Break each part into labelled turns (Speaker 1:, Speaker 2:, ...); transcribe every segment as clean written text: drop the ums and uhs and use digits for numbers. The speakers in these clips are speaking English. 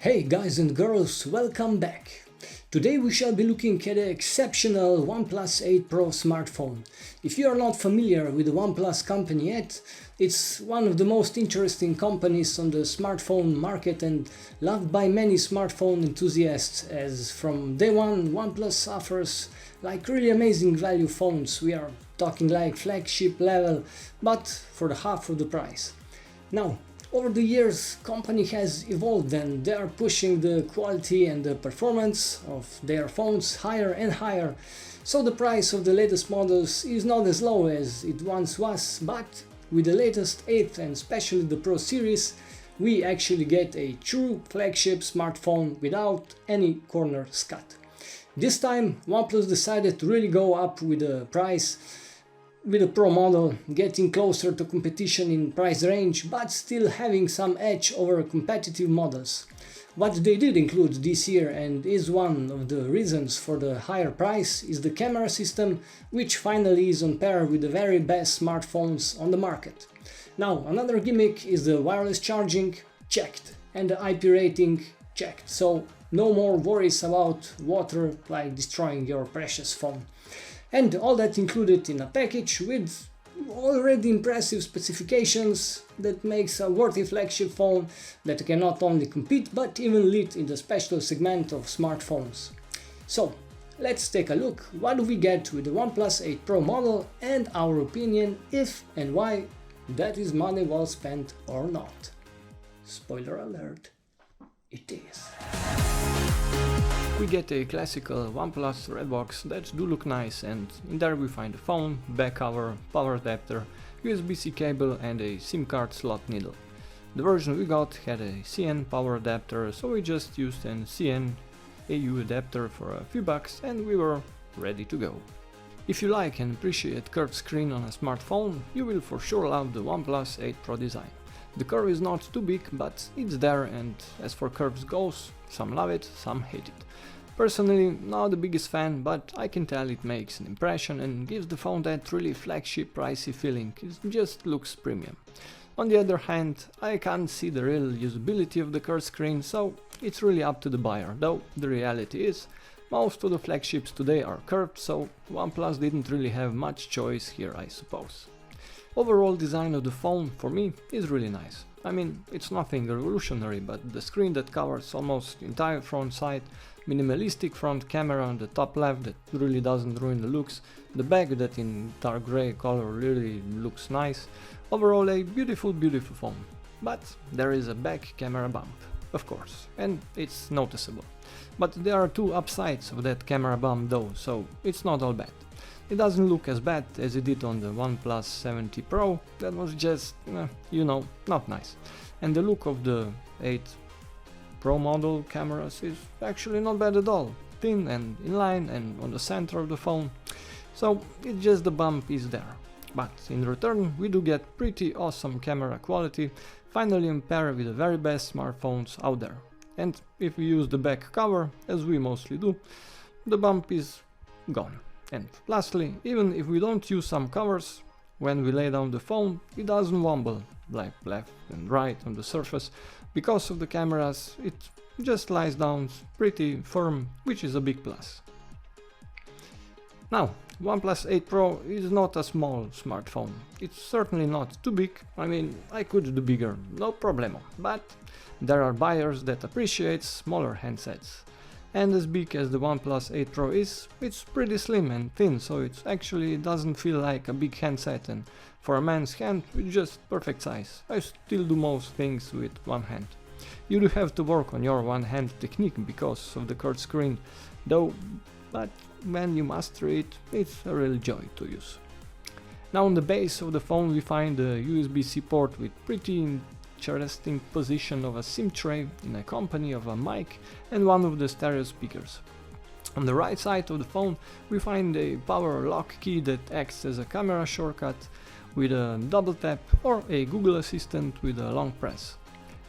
Speaker 1: Hey guys and girls, welcome back! Today we shall be looking at the exceptional OnePlus 8 Pro smartphone. If you are not familiar with the OnePlus company yet, it's one of the most interesting companies on the smartphone market and loved by many smartphone enthusiasts, as from day one OnePlus offers like really amazing value phones. We are talking like flagship level, but for the half of the price. Now, over the years, company has evolved and they are pushing the quality and the performance of their phones higher and higher. So the price of the latest models is not as low as it once was, but with the latest 8 and especially the Pro series, we actually get a true flagship smartphone without any corners cut. This time, OnePlus decided to really go up with the price, with a Pro model, getting closer to competition in price range, but still having some edge over competitive models. What they did include this year, and is one of the reasons for the higher price, is the camera system, which finally is on par with the very best smartphones on the market. Now, another gimmick is the wireless charging, checked, and the IP rating, checked, so no more worries about water like destroying your precious phone. And all that included in a package with already impressive specifications that makes a worthy flagship phone that can not only compete but even lead in the special segment of smartphones. So let's take a look what do we get with the OnePlus 8 Pro model and our opinion if and why that is money well spent or not. Spoiler alert, it is.
Speaker 2: We get a classical OnePlus red box that do look nice, and in there we find the phone, back cover, power adapter, USB-C cable and a SIM card slot needle. The version we got had a CN power adapter, so we just used an CN AU adapter for a few bucks and we were ready to go. If you like and appreciate curved screen on a smartphone, you will for sure love the OnePlus 8 Pro design. The curve is not too big, but it's there, and as for curves goes, some love it, some hate it. Personally, not the biggest fan, but I can tell it makes an impression and gives the phone that really flagship pricey feeling. It just looks premium. On the other hand, I can't see the real usability of the curved screen, so it's really up to the buyer, though the reality is most of the flagships today are curved, so OnePlus didn't really have much choice here, I suppose. Overall design of the phone, for me, is really nice. I mean, it's nothing revolutionary, but the screen that covers almost entire front side, minimalistic front camera on the top left that really doesn't ruin the looks, the back that in dark grey color really looks nice. Overall a beautiful phone. But there is a back camera bump, of course, and it's noticeable. But there are two upsides of that camera bump though, so it's not all bad. It doesn't look as bad as it did on the OnePlus 7T Pro, that was just, not nice. And the look of the 8 Pro model cameras is actually not bad at all, thin and inline and on the center of the phone, so it's just the bump is there. But in return we do get pretty awesome camera quality, finally on par with the very best smartphones out there. And if we use the back cover, as we mostly do, the bump is gone. And lastly, even if we don't use some covers, when we lay down the phone, it doesn't wobble like left and right on the surface. Because of the cameras, it just lies down pretty firm, which is a big plus. Now, OnePlus 8 Pro is not a small smartphone. It's certainly not too big, I mean, I could do bigger, no problemo. But there are buyers that appreciate smaller handsets. And as big as the OnePlus 8 Pro is, it's pretty slim and thin, so it actually doesn't feel like a big handset, and for a man's hand, it's just perfect size. I still do most things with one hand. You do have to work on your one hand technique because of the curved screen, though, but when you master it, it's a real joy to use. Now on the base of the phone we find a USB-C port with pretty interesting position of a SIM tray in a company of a mic and one of the stereo speakers. On the right side of the phone we find a power lock key that acts as a camera shortcut with a double tap or a Google Assistant with a long press.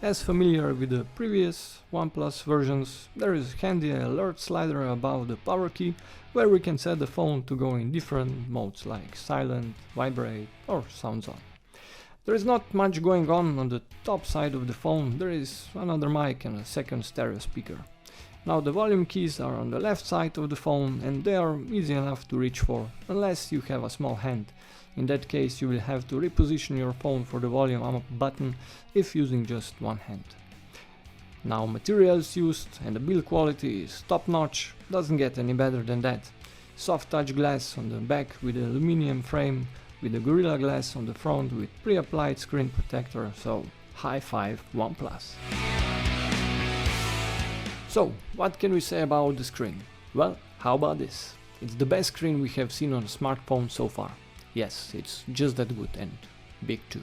Speaker 2: As familiar with the previous OnePlus versions, there is handy alert slider above the power key where we can set the phone to go in different modes like silent, vibrate or sounds on. There is not much going on the top side of the phone. There is another mic and a second stereo speaker. Now the volume keys are on the left side of the phone and they are easy enough to reach for, unless you have a small hand. In that case you will have to reposition your phone for the volume up button if using just one hand. Now materials used and the build quality is top notch, doesn't get any better than that. Soft touch glass on the back with an aluminum frame with a Gorilla Glass on the front with pre-applied screen protector, so high five OnePlus. So, what can we say about the screen? Well, how about this? It's the best screen we have seen on a smartphone so far. Yes, it's just that good and big too.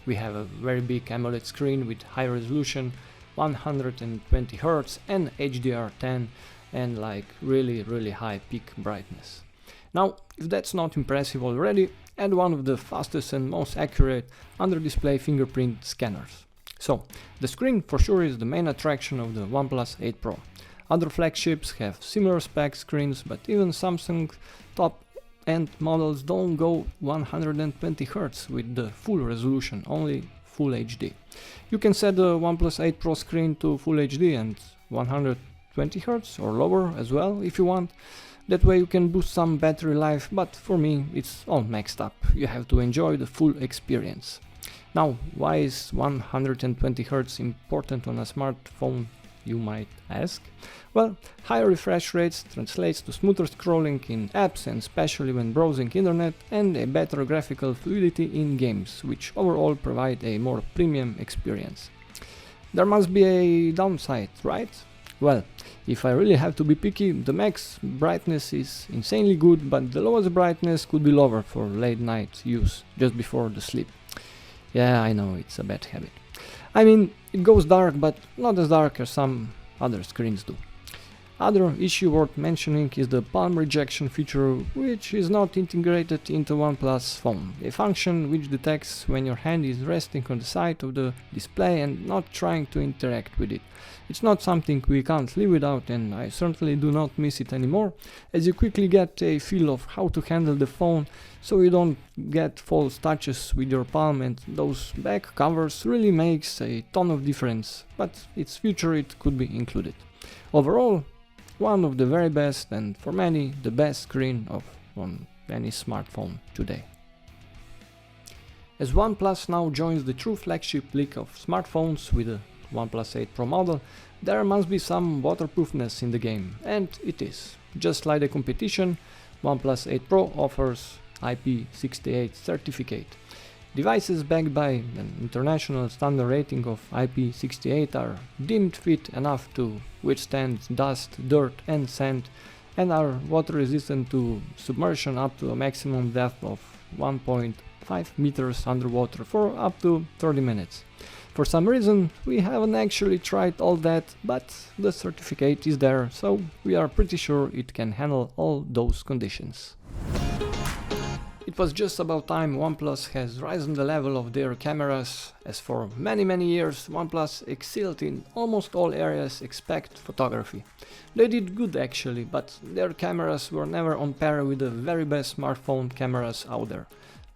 Speaker 2: We have a very big AMOLED screen with high resolution, 120Hz and HDR10 and like really high peak brightness. Now, if that's not impressive already, add one of the fastest and most accurate under-display fingerprint scanners. So, the screen for sure is the main attraction of the OnePlus 8 Pro. Other flagships have similar spec screens, but even Samsung top-end models don't go 120Hz with the full resolution, only Full HD. You can set the OnePlus 8 Pro screen to Full HD and 120Hz or lower as well if you want. That way you can boost some battery life, but for me it's all maxed up. You have to enjoy the full experience. Now, why is 120Hz important on a smartphone, you might ask? Well, higher refresh rates translates to smoother scrolling in apps and especially when browsing internet, and a better graphical fluidity in games, which overall provide a more premium experience. There must be a downside, right? Well, if I really have to be picky, the max brightness is insanely good, but the lowest brightness could be lower for late night use, just before the sleep. Yeah, I know, it's a bad habit. I mean, it goes dark, but not as dark as some other screens do. Other issue worth mentioning is the palm rejection feature, which is not integrated into OnePlus phone, a function which detects when your hand is resting on the side of the display and not trying to interact with it. It's not something we can't live without, and I certainly do not miss it anymore, as you quickly get a feel of how to handle the phone so you don't get false touches with your palm, and those back covers really makes a ton of difference, but its future it could be included. Overall, one of the very best, and for many the best screen on any smartphone today. As OnePlus now joins the true flagship league of smartphones with the OnePlus 8 Pro model, there must be some waterproofness in the game, and it is. Just like the competition, OnePlus 8 Pro offers IP68 certificate. Devices backed by an international standard rating of IP68 are deemed fit enough to withstand dust, dirt and sand, and are water resistant to submersion up to a maximum depth of 1.5 meters underwater for up to 30 minutes. For some reason we haven't actually tried all that, but the certificate is there, so we are pretty sure it can handle all those conditions. It was just about time OnePlus has risen the level of their cameras, as for many years OnePlus excelled in almost all areas except photography. They did good actually, but their cameras were never on par with the very best smartphone cameras out there.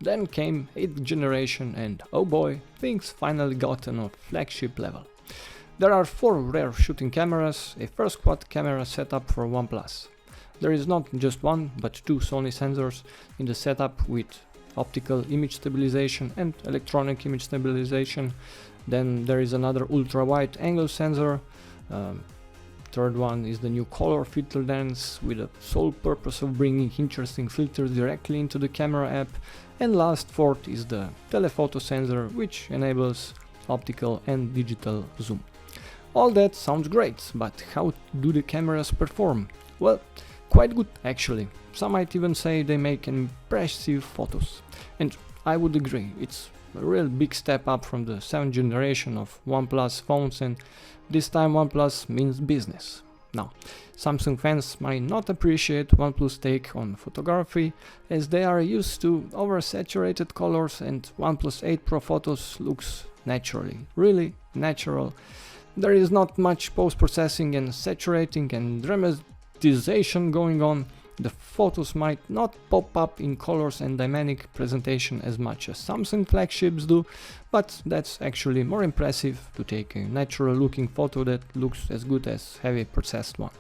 Speaker 2: Then came 8th generation and oh boy, things finally got on a flagship level. There are 4 rear shooting cameras, a first quad camera setup for OnePlus. There is not just one, but 2 Sony sensors in the setup with optical image stabilization and electronic image stabilization. Then there is another ultra-wide angle sensor. Third one is the new color filter lens with the sole purpose of bringing interesting filters directly into the camera app. And last, fourth is the telephoto sensor, which enables optical and digital zoom. All that sounds great, but how do the cameras perform? Well, quite good actually. Some might even say they make impressive photos. And I would agree, it's a real big step up from the 7th generation of OnePlus phones, and this time OnePlus means business. Now, Samsung fans might not appreciate OnePlus' take on photography, as they are used to oversaturated colors, and OnePlus 8 Pro photos looks naturally, really natural. There is not much post-processing and saturating and dramatization going on. The photos might not pop up in colors and dynamic presentation as much as Samsung flagships do, but that's actually more impressive to take a natural looking photo that looks as good as heavy processed one.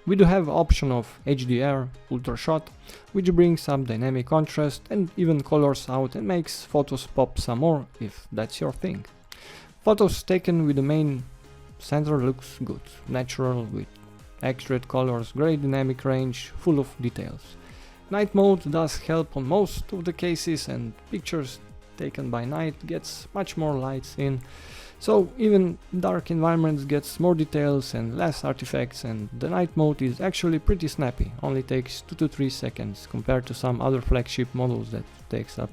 Speaker 2: We do have option of HDR, ultra shot, which brings up dynamic contrast and even colors out and makes photos pop some more if that's your thing. Photos taken with the main sensor looks good, natural with accurate colors, great dynamic range, full of details. Night mode does help on most of the cases, and pictures taken by night gets much more lights in, so even dark environments gets more details and less artifacts, and the night mode is actually pretty snappy, only takes 2 to 3 seconds compared to some other flagship models that takes up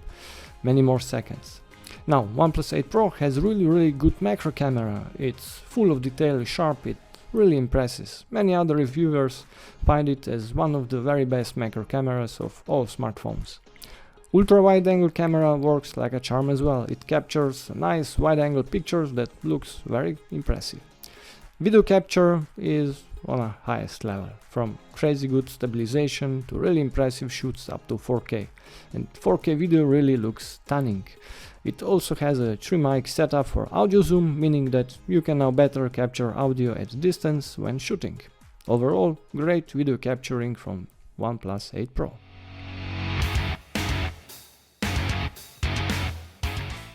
Speaker 2: many more seconds. Now, OnePlus 8 Pro has really good macro camera. It's full of detail, sharp, it really impresses. Many other reviewers find it as one of the very best macro cameras of all smartphones. Ultra wide angle camera works like a charm as well. It captures nice wide angle pictures that looks very impressive. Video capture is on a highest level, from crazy good stabilization to really impressive shoots up to 4K. And 4K video really looks stunning. It also has a 3-mic setup for audio zoom, meaning that you can now better capture audio at distance when shooting. Overall, great video capturing from OnePlus 8 Pro.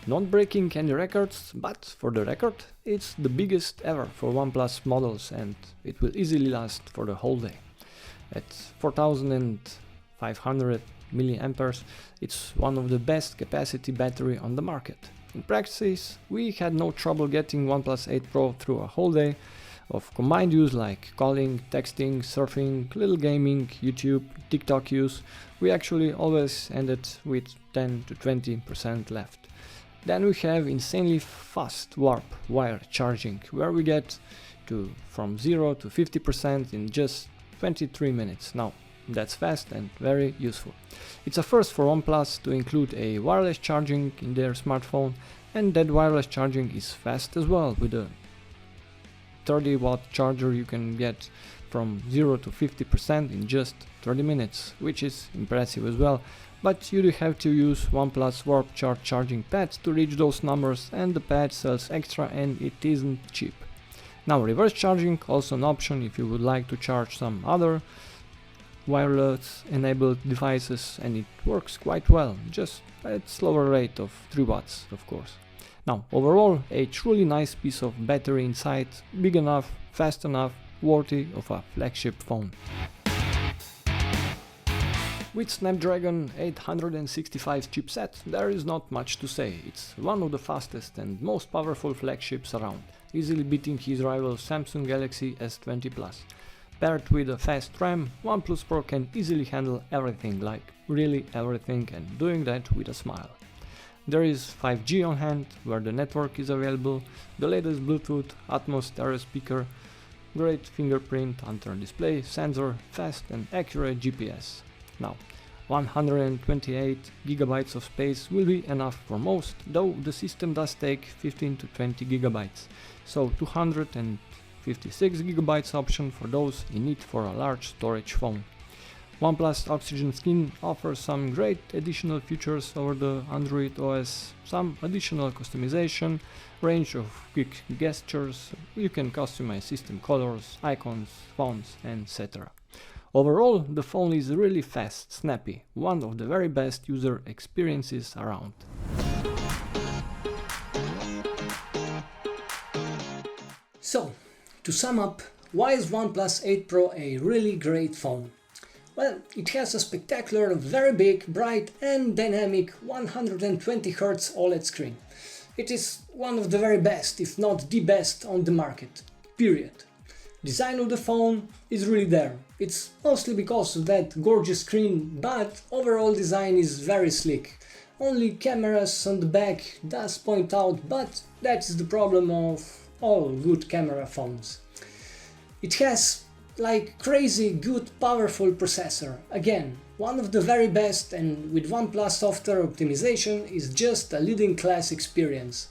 Speaker 2: Not breaking any records, but for the record, it's the biggest ever for OnePlus models and it will easily last for the whole day. At 4500 milliamperes, it's one of the best capacity battery on the market. In practice, we had no trouble getting OnePlus 8 Pro through a whole day of combined use like calling, texting, surfing, little gaming, YouTube, TikTok use. We actually always ended with 10 to 20% left. Then we have insanely fast warp wire charging, where we get from 0 to 50% in just 23 minutes. Now, that's fast and very useful. It's a first for OnePlus to include a wireless charging in their smartphone, and that wireless charging is fast as well. With a 30-watt charger you can get from 0 to 50% in just 30 minutes, which is impressive as well. But you do have to use OnePlus Warp Charge charging pads to reach those numbers, and the pad sells extra and it isn't cheap. Now, reverse charging also an option if you would like to charge some other wireless enabled devices, and it works quite well, just at slower rate of 3 watts of course. Now, overall a truly nice piece of battery inside, big enough, fast enough, worthy of a flagship phone. With Snapdragon 865 chipset, there is not much to say. It's one of the fastest and most powerful flagships around, easily beating his rival Samsung Galaxy S20 Plus. Paired with a fast RAM, OnePlus Pro can easily handle everything, like really everything, and doing that with a smile. There is 5G on hand, where the network is available, the latest Bluetooth, Atmos stereo speaker, great fingerprint under display, sensor, fast and accurate GPS. Now, 128 GB of space will be enough for most, though the system does take 15 to 20 GB, so 256 GB option for those in need for a large storage phone. OnePlus Oxygen Skin offers some great additional features over the Android OS, some additional customization, range of quick gestures, you can customize system colors, icons, fonts, etc. Overall, the phone is really fast, snappy, one of the very best user experiences around.
Speaker 1: So, to sum up, why is OnePlus 8 Pro a really great phone? Well, it has a spectacular, very big, bright and dynamic 120Hz OLED screen. It is one of the very best, if not the best on the market, period. Design of the phone is really there. It's mostly because of that gorgeous screen, but overall design is very slick. Only cameras on the back does point out, but that is the problem of all good camera phones. It has like crazy good powerful processor. Again, one of the very best, and with OnePlus software optimization is just a leading class experience.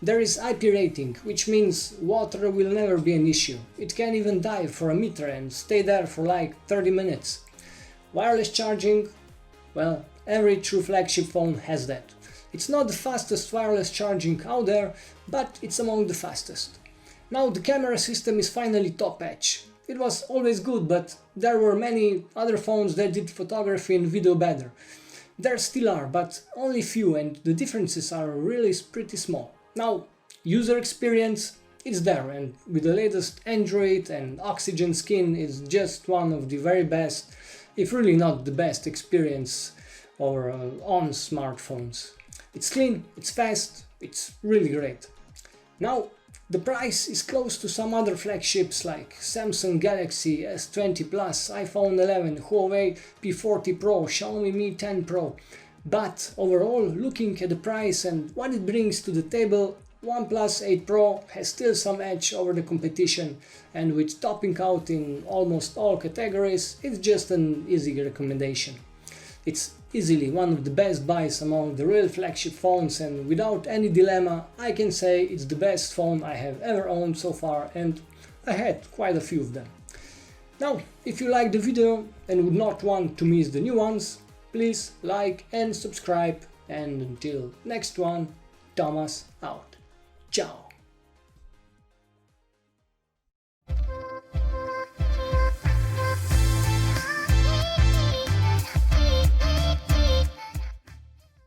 Speaker 1: There is IP rating, which means water will never be an issue. It can even dive for a meter and stay there for like 30 minutes. Wireless charging, well, every true flagship phone has that. It's not the fastest wireless charging out there, but it's among the fastest. Now the camera system is finally top-edge. It was always good, but there were many other phones that did photography and video better. There still are, but only few, and the differences are really pretty small. Now, user experience, it's there, and with the latest Android and Oxygen skin, it's just one of the very best, if really not the best experience on smartphones. It's clean, it's fast, it's really great. Now, the price is close to some other flagships like Samsung Galaxy S20 Plus, iPhone 11, Huawei P40 Pro, Xiaomi Mi 10 Pro. But overall, looking at the price and what it brings to the table, OnePlus 8 Pro has still some edge over the competition, and with topping out in almost all categories, it's just an easy recommendation. It's easily one of the best buys among the real flagship phones, and without any dilemma I can say it's the best phone I have ever owned so far, and I had quite a few of them. Now, if you liked the video and would not want to miss the new ones, please like and subscribe, and until next one, Thomas out. Ciao!